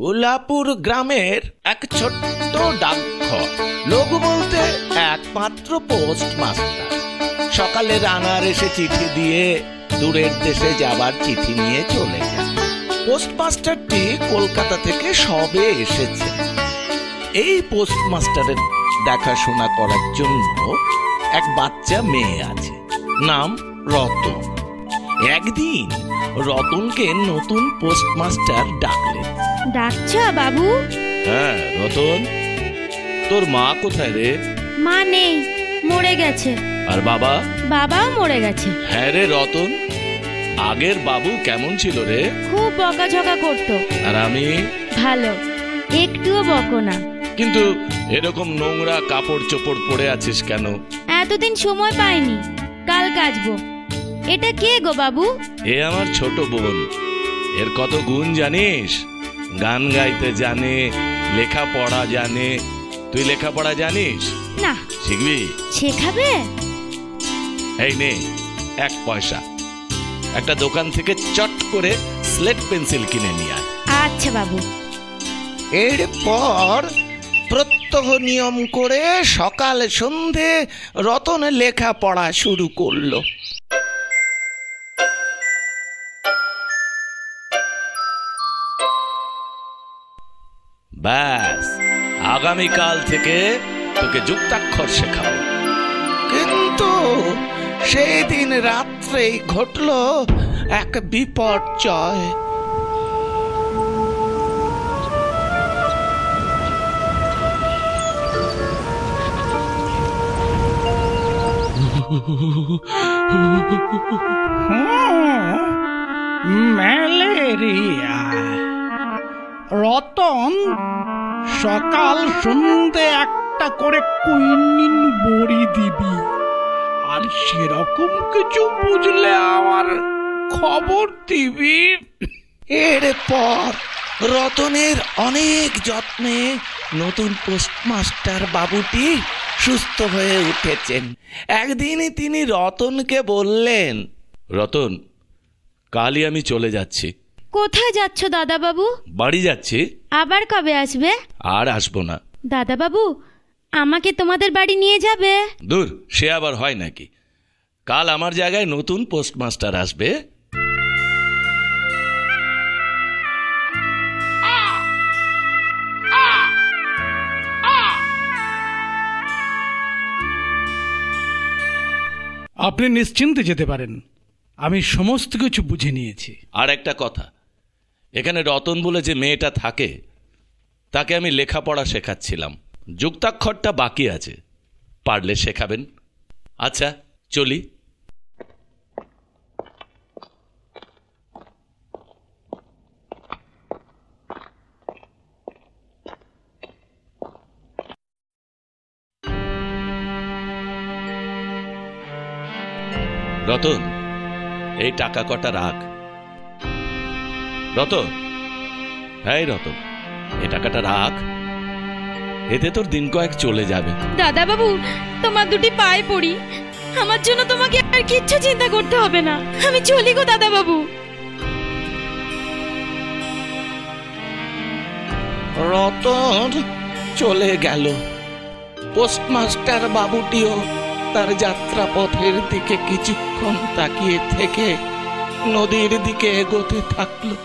উলাপুর গ্রামের এক ছোট্ট ডাকঘর, লোক বলতে একমাত্র পোস্ট মাস্টার। সকালে রানার এসে চিঠি দিয়ে দূরের দেশে যাবার চিঠি নিয়ে চলে যায়। পোস্ট মাস্টারটি কলকাতা থেকে সবে এসেছে। এই পোস্ট মাস্টারের দেখাশোনা করার জন্য এক বাচ্চা মেয়ে আছে, নাম রতন। একদিন রতনকে নতুন পোস্ট মাস্টার ডাকলেন। ডাকছো বাবু? হ্যাঁ রতন, তোর মা কোথায় রে? মা নেই, মরে গেছে। আর বাবা? বাবাও মরে গেছে। হ্যাঁ রে রতন, আগের বাবু কেমন ছিল রে? খুব বকাঝকা করতো। আর আমি? ভালো, একটুও বকো না। কিন্তু এরকম নোংরা কাপড় চোপড় পরে আছিস কেন? এতদিন সময় পাইনি, কাল কাচবো। এটা কে গো বাবু? এ আমার ছোট বোন। এর কত গুণ জানিস? গান গাইতে জানে, লেখাপড়া জানে। তুই লেখাপড়া জানিস না? শিখবি? শেখাবে? এই নে 1 পয়সা, একটা দোকান থেকে চট করে স্লেট পেন্সিল কিনে নিয়ে আয়। আচ্ছা বাবু। এরপর প্রত্যহ নিয়ম করে সকাল সন্ধে রতন লেখাপড়া শুরু করলো। ব্যাস, আগামীকাল থেকে তোকে যুক্তাক্ষর শেখাবো। কিন্তু সেই দিন রাত্রেই ঘটলো এক বিপর্যয়। ম্যালেরিয়া। রতন সকাল সন্ধে একটা করে কুইনিন বড়ি দিবি, আর সেরকম কিছু বুঝলে আমার খবর দিবি। এরপর রতনের অনেক যত্নে নতুন পোস্টমাস্টার বাবুটি সুস্থ হয়ে উঠেছেন। একদিনই তিনি রতনকে বললেন, রতন, কালই আমি চলে যাচ্ছি। কোথায় যাচ্ছ দাদা বাবু? বাড়ি যাচ্ছি। আবার কবে আসবে? আর আসবো না। দাদা বাবু, আমাকে তোমাদের বাড়ি নিয়ে যাবে? দূর, সে আবার হয় নাকি? কাল আমার জায়গায় নতুন পোস্টমাস্টার আসবে। আপনি নিশ্চিন্তে যেতে পারেন, আমি সমস্ত কিছু বুঝে নিয়েছি। আর একটা কথা, এখানে রতন বলে যে মেয়েটা থাকে, তাকে আমি লেখাপড়া শেখাচ্ছিলাম। যুক্তাক্ষরটা বাকি আছে, পারলে শেখাবেন। আচ্ছা চলি। রতন, এই টাকা কটা রাখ। রতন, হ্যাঁ রতন, এই টাকাটা রাখ, এতে তোর দিন কয়েক চলে যাবে। দাদা বাবু, তোমার দুটি পায়ে পড়ি, আমার জন্য তোমাকে আর কিচ্ছু চিন্তা করতে হবে না। আমি চলি গো দাদা বাবু। রতন চলে গেল। পোস্টমাস্টার বাবুটিও তার যাত্রা পথের দিকে কিছুক্ষণ তাকিয়ে থেকে নদীর দিকে এগোতে থাকলো।